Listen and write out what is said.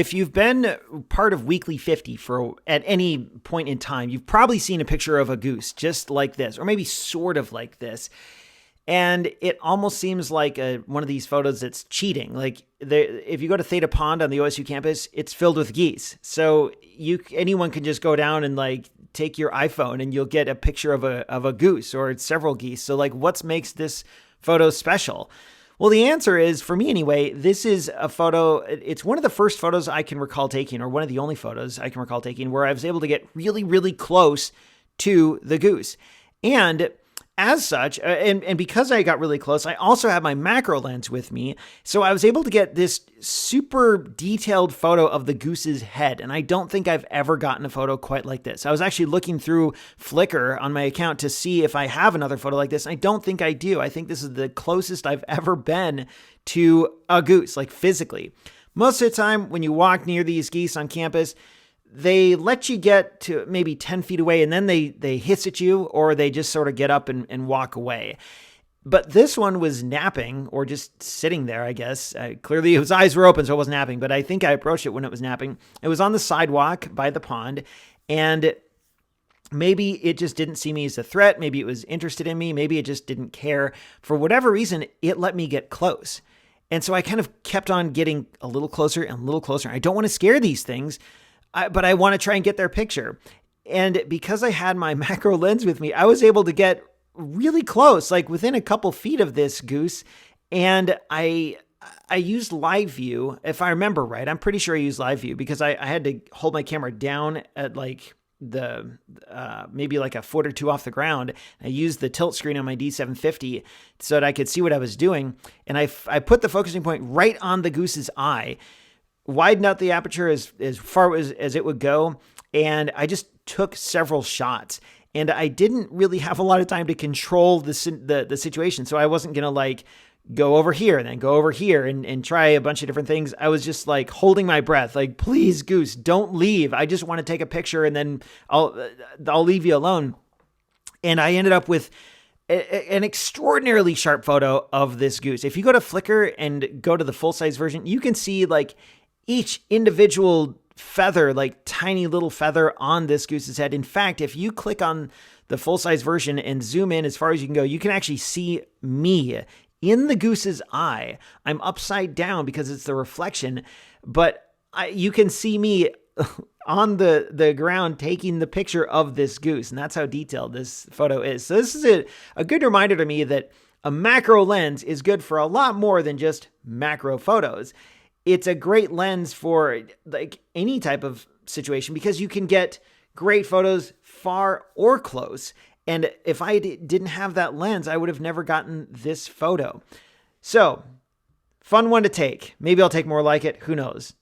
If you've been part of Weekly 50 at any point in time, you've probably seen a picture of a goose just like this, or maybe sort of like this. And it almost seems like one of these photos that's cheating. Like if you go to Theta Pond on the OSU campus, it's filled with geese. So anyone can just go down and like take your iPhone and you'll get a picture of a goose or several geese. So like what makes this photo special? Well, the answer is, for me anyway, this is a photo. It's one of the first photos I can recall taking, or one of the only photos I can recall taking, where I was able to get really, really close to the goose. And as such, and because I got really close, I also have my macro lens with me. So I was able to get this super detailed photo of the goose's head. And I don't think I've ever gotten a photo quite like this. I was actually looking through Flickr on my account to see if I have another photo like this. I don't think I do. I think this is the closest I've ever been to a goose, like physically. Most of the time when you walk near these geese on campus, they let you get to maybe 10 feet away and then they hiss at you, or they just sort of get up and walk away. But this one was napping, or just sitting there, I guess. Clearly his eyes were open, so it wasn't napping, but I think I approached it when it was napping. It was on the sidewalk by the pond, and maybe it just didn't see me as a threat. Maybe it was interested in me. Maybe it just didn't care. For whatever reason, it let me get close. And so I kind of kept on getting a little closer and a little closer. I don't want to scare these things, but I want to try and get their picture. And because I had my macro lens with me, I was able to get really close, like within a couple feet of this goose. And I used live view, if I remember right. I'm pretty sure I used live view because I had to hold my camera down at like maybe like a foot or two off the ground. I used the tilt screen on my D750 so that I could see what I was doing. And I put the focusing point right on the goose's eye, widened out the aperture as far as it would go, and I just took several shots. And I didn't really have a lot of time to control the situation, so I wasn't gonna like go over here and then go over here and try a bunch of different things. I was just like holding my breath, like, please, goose, don't leave. I just want to take a picture and then I'll leave you alone. And I ended up with an extraordinarily sharp photo of this goose. If you go to Flickr and go to the full-size version, you can see like each individual feather, like tiny little feather on this goose's head. In fact, if you click on the full-size version and zoom in as far as you can go, you can actually see me in the goose's eye. I'm upside down because it's the reflection, but you can see me on the ground taking the picture of this goose. And that's how detailed this photo is. So this is a good reminder to me that a macro lens is good for a lot more than just macro photos. It's a great lens for like any type of situation because you can get great photos far or close. And if I didn't have that lens, I would have never gotten this photo. So, fun one to take. Maybe I'll take more like it. Who knows?